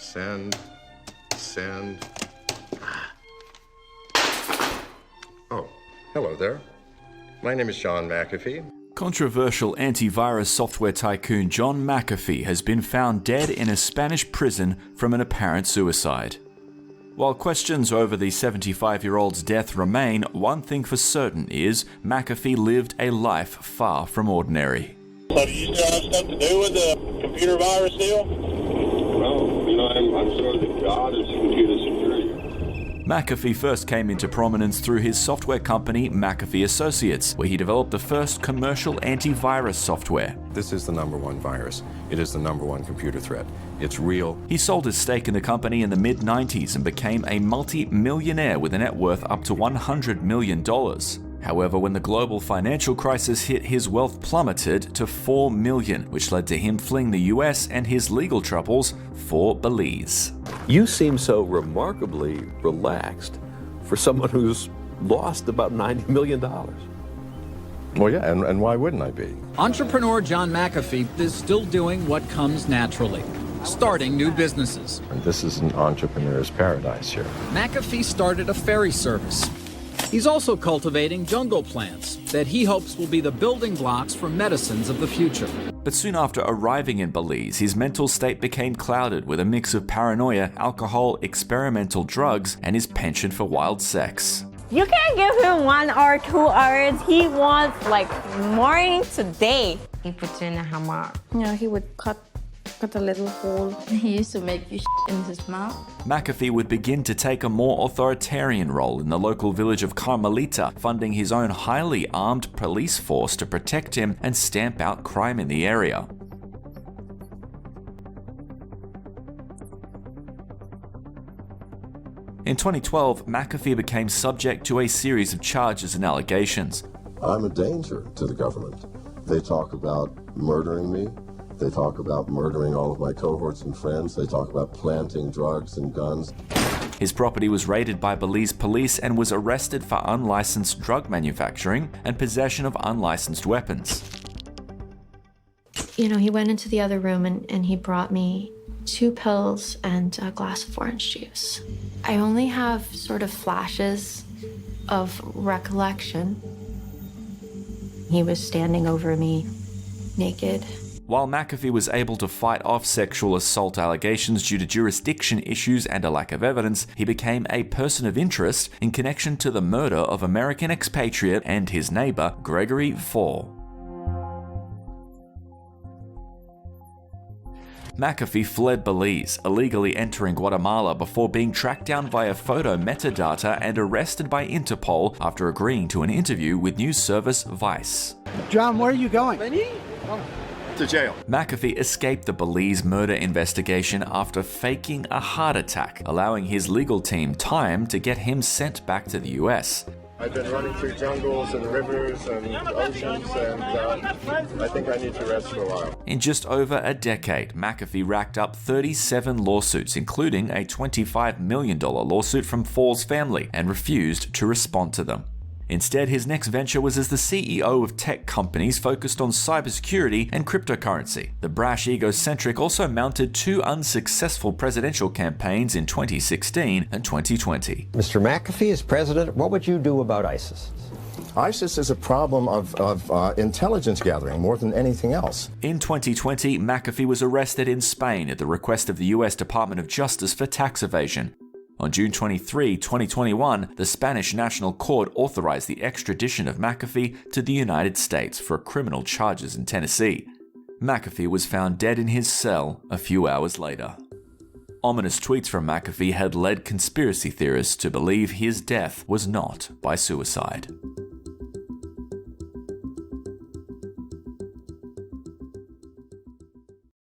Send. Oh, hello there. My name is John McAfee. Controversial antivirus software tycoon John McAfee has been found dead in a Spanish prison from an apparent suicide. While questions over the 75-year-old's death remain, one thing for certain is McAfee lived a life far from ordinary. So do you still have stuff to do with the computer virus deal? Well, I'm sort of the god of computer security. McAfee first came into prominence through his software company McAfee Associates, where he developed the first commercial antivirus software. This is the #1 virus. It is the #1 computer threat. It's real. He sold his stake in the company in the mid-90s and became a multi-millionaire with a net worth up to $100 million. However, when the global financial crisis hit, his wealth plummeted to $4 million, which led to him fleeing the US and his legal troubles for Belize. You seem so remarkably relaxed for someone who's lost about $90 million. Well, yeah, and why wouldn't I be? Entrepreneur John McAfee is still doing what comes naturally, starting new businesses. And this is an entrepreneur's paradise here. McAfee started a ferry service. He's also cultivating jungle plants that he hopes will be the building blocks for medicines of the future. But soon after arriving in Belize, his mental state became clouded with a mix of paranoia, alcohol, experimental drugs, and his penchant for wild sex. You can't give him 1 or 2 hours. He wants like morning to day. He puts you in a hammock. He would cut a little hole. He used to make you in his mouth. McAfee would begin to take a more authoritarian role in the local village of Carmelita, funding his own highly armed police force to protect him and stamp out crime in the area. In 2012, McAfee became subject to a series of charges and allegations. I'm a danger to the government. They talk about murdering me. They talk about murdering all of my cohorts and friends. They talk about planting drugs and guns. His property was raided by Belize police and was arrested for unlicensed drug manufacturing and possession of unlicensed weapons. He went into the other room and he brought me 2 pills and a glass of orange juice. I only have sort of flashes of recollection. He was standing over me, naked. While McAfee was able to fight off sexual assault allegations due to jurisdiction issues and a lack of evidence, he became a person of interest in connection to the murder of American expatriate and his neighbor, Gregory Fall. McAfee fled Belize, illegally entering Guatemala before being tracked down via photo metadata and arrested by Interpol after agreeing to an interview with news service Vice. John, where are you going? To jail. McAfee escaped the Belize murder investigation after faking a heart attack, allowing his legal team time to get him sent back to the US. I've been running through jungles and rivers and oceans, and I think I need to rest for a while. In just over a decade, McAfee racked up 37 lawsuits, including a $25 million lawsuit from Fall's family, and refused to respond to them. Instead, his next venture was as the CEO of tech companies focused on cybersecurity and cryptocurrency. The brash egocentric also mounted 2 unsuccessful presidential campaigns in 2016 and 2020. Mr. McAfee, as president, what would you do about ISIS? ISIS is a problem of intelligence gathering more than anything else. In 2020, McAfee was arrested in Spain at the request of the US Department of Justice for tax evasion. On June 23, 2021, the Spanish National Court authorized the extradition of McAfee to the United States for criminal charges in Tennessee. McAfee was found dead in his cell a few hours later. Ominous tweets from McAfee had led conspiracy theorists to believe his death was not by suicide.